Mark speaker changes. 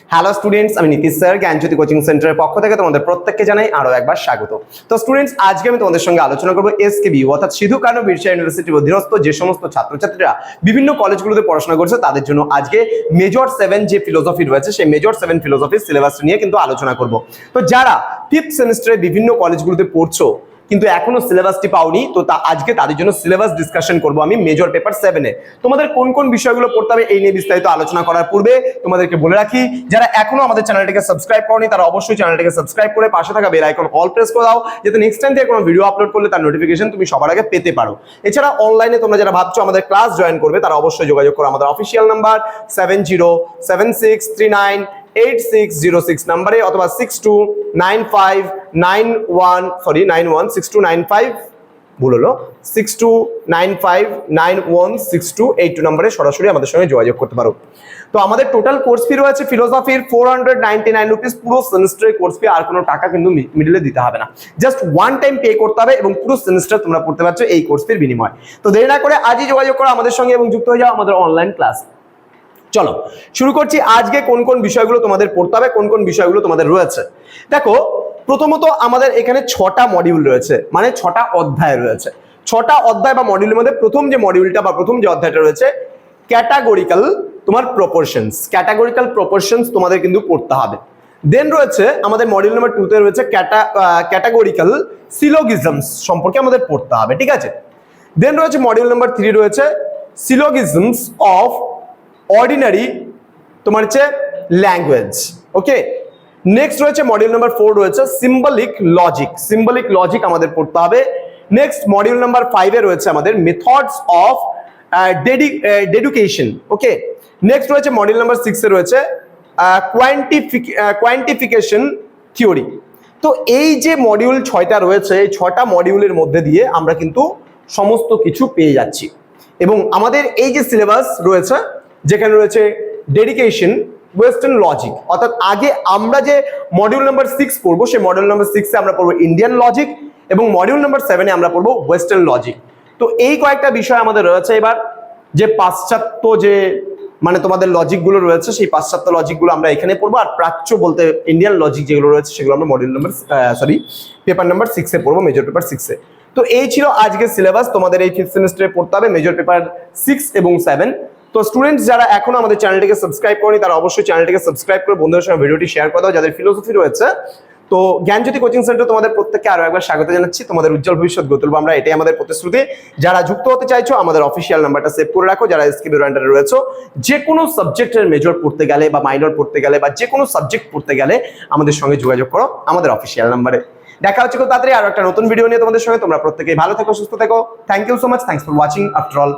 Speaker 1: Hello students, আমি Nitish sir জ্ঞানজ্যোতি coaching সেন্টারের পক্ষ থেকে তোমাদের প্রত্যেককে জানাই আরো একবার স্বাগত। তো স্টুডেন্টস, আজকে আমি তোমাদের সঙ্গে আলোচনা করবো এসকেবি অর্থাৎ সিধু কানু বিরসা ইউনিভার্সিটির অধীনস্থ যে সমস্ত ছাত্রছাত্রীরা বিভিন্ন কলেজগুলোতে পড়াশোনা করছে তাদের জন্য আজকে মেজর 7 যে ফিলোসফি রয়েছে সেই মেজর 7 ফিলোসফির সিলেবাস নিয়ে কিন্তু আলোচনা করব। তো যারা 5th সেমিস্টারে বিভিন্ন কলেজগুলোতে পড়ছো কিন্তু এখনো সিলেবাসটি পাওনি, তো আজকে তাদের জন্য সিলেবাস ডিসকাশন করব আমি মেজর পেপার 7-এ। তোমাদের কোন কোন বিষয়গুলো পড়তে হবে এই নিয়ে বিস্তারিত আলোচনা করার পূর্বে তোমাদেরকে বলে রাখি, যারা এখনো আমাদের চ্যানেলটিকে সাবস্ক্রাইব করনি তারা অবশ্যই চ্যানেলটিকে সাবস্ক্রাইব করে পাশে থাকা বেল আইকন অল প্রেস করে দাও, যাতে নেক্সট টাইম থেকে কোনো ভিডিও আপলোড করলে তার নোটিফিকেশন তুমি সবার আগে পেতে পারো। এছাড়া অনলাইনে তোমরা যারা ভাবছো আমাদের ক্লাস জয়েন করবে তারা অবশ্যই যোগাযোগ করো আমাদের অফিসিয়াল নাম্বার 7076398606 নাম্বারে অথবা 62959162 নাম্বারে সরাসরি আমাদের সঙ্গে যোগাযোগ করতে পারো। তো আমাদের টোটাল কোর্স ফি রয়েছে ফিলোসফির 499 রুপিস, পুরো সেমিস্টারের কোর্স ফি, আর কোনো টাকা কিন্তু মিডলে দিতে হবে না, জাস্ট ওয়ান টাইম পে করতে হবে এবং পুরো সেমিস্টার তোমরা পড়তে পারছো এই কোর্স ফির বিনিময়ে। তো দেরি না করে আজই যোগাযোগ করো আমাদের সঙ্গে এবং যুক্ত হয়ে যাও আমাদের অনলাইন ক্লাস। চলো শুরু করছি। আজকে কোন কোন বিষয়গুলো তোমাদের পড়তে হবে, কোন কোন বিষয়গুলো তোমাদের রয়েছে দেখো। প্রথমত আমাদের এখানে 6টা মডিউল রয়েছে, মানে 6টা অধ্যায় রয়েছে। 6টা অধ্যায় বা মডিউলের মধ্যে প্রথম যে মডিউলটা বা প্রথম যে অধ্যায়টা রয়েছে ক্যাটাগরিক্যাল তোমার প্রপোর্শনস, ক্যাটাগরিক্যাল প্রপোর্শনস তোমাদের কিন্তু পড়তে হবে। দেন রয়েছে আমাদের মডিউল নাম্বার 2-তে রয়েছে ক্যাটাগরিক্যাল সিলোগিজমস সম্পর্কে আমাদের পড়তে হবে, ঠিক আছে। দেন রয়েছে মডিউল নাম্বার 3 রয়েছে সিলোগিজমস অফ অর্ডিনারি তোমার হচ্ছে ল্যাঙ্গুয়েজ, ওকে। নেক্সট রয়েছে মডিউল নাম্বার 4 রয়েছে সিম্বলিক লজিক, সিম্বলিক লজিক আমাদের পড়তে হবে। নেক্সট মডিউল নাম্বার 5-এ রয়েছে আমাদের মেথডস অফ ডেডুকেশন, ওকে। নেক্সট রয়েছে মডিউল নাম্বার 6-এ রয়েছে কোয়ান্টিফিকেশন থিওরি। তো এই যে মডিউল 6টা রয়েছে, এই 6টা মডিউলের মধ্যে দিয়ে আমরা কিন্তু সমস্ত কিছু পেয়ে যাচ্ছি এবং আমাদের এই যে সিলেবাস রয়েছে যেখানে রয়েছে ডেডিকেশন, ওয়েস্টার্ন লজিক, অর্থাৎ আগে আমরা যে মডিউল নাম্বার 6 পড়বো সেই মডিউল নাম্বার 6-এ আমরা পড়বো ইন্ডিয়ান লজিক এবং মডিউল নাম্বার 7-এ আমরা পড়বো ওয়েস্টার্ন লজিক। তো এই কয়েকটা বিষয় আমাদের রয়েছে। এবার যে পাশ্চাত্য যে মানে তোমাদের লজিকগুলো রয়েছে সেই পাশ্চাত্য লজিকগুলো আমরা এখানে পড়বো, আর প্রাচ্য বলতে ইন্ডিয়ান লজিক যেগুলো রয়েছে সেগুলো আমরা মডিউল নাম্বার পেপার নাম্বার 6-এ পড়বো, মেজর পেপার 6-এ। তো এই ছিল আজকের সিলেবাস, তোমাদের এই 5th সেমিস্টারে পড়তে হবে মেজর পেপার 6 এবং 7। তো স্টুডেন্টস যারা এখনো আমাদের চ্যানেলটিকে সাবস্ক্রাইব করেনি তারা অবশ্যই চ্যানেলটিকে সাবস্ক্রাইব করে বন্ধুদের সঙ্গে ভিডিওটি শেয়ার করে দাও যাদের ফিলোসফি রয়েছে। তো জ্ঞানজ্যোতি কোচিং সেন্টার তোমাদের প্রত্যেককে আরো একবার স্বাগত জানাচ্ছি। তোমাদের উজ্জ্বল ভবিষ্যৎ গড়ে তুলবো আমরা, এটাই আমাদের প্রতিশ্রুতি। যারা যুক্ত হতে চাইছো আমাদের অফিসিয়াল নাম্বারটা সেভ করে রাখো। যারা এসকেবির আন্ডারে রয়েছে, যে কোনো সাবজেক্টের মেজর পড়তে গেলে বা মাইনর পড়তে গেলে বা যে কোনো সাবজেক্ট পড়তে গেলে আমাদের সঙ্গে যোগাযোগ করো আমাদের অফিসিয়াল নাম্বারে। দেখা হচ্ছে খুব তাড়াতাড়ি আরো একটা নতুন ভিডিও নিয়ে তোমাদের সঙ্গে। তোমরা প্রত্যেকেই ভালো থেকো, সুস্থ থেকো। Thank you so much, thanks for watching after all.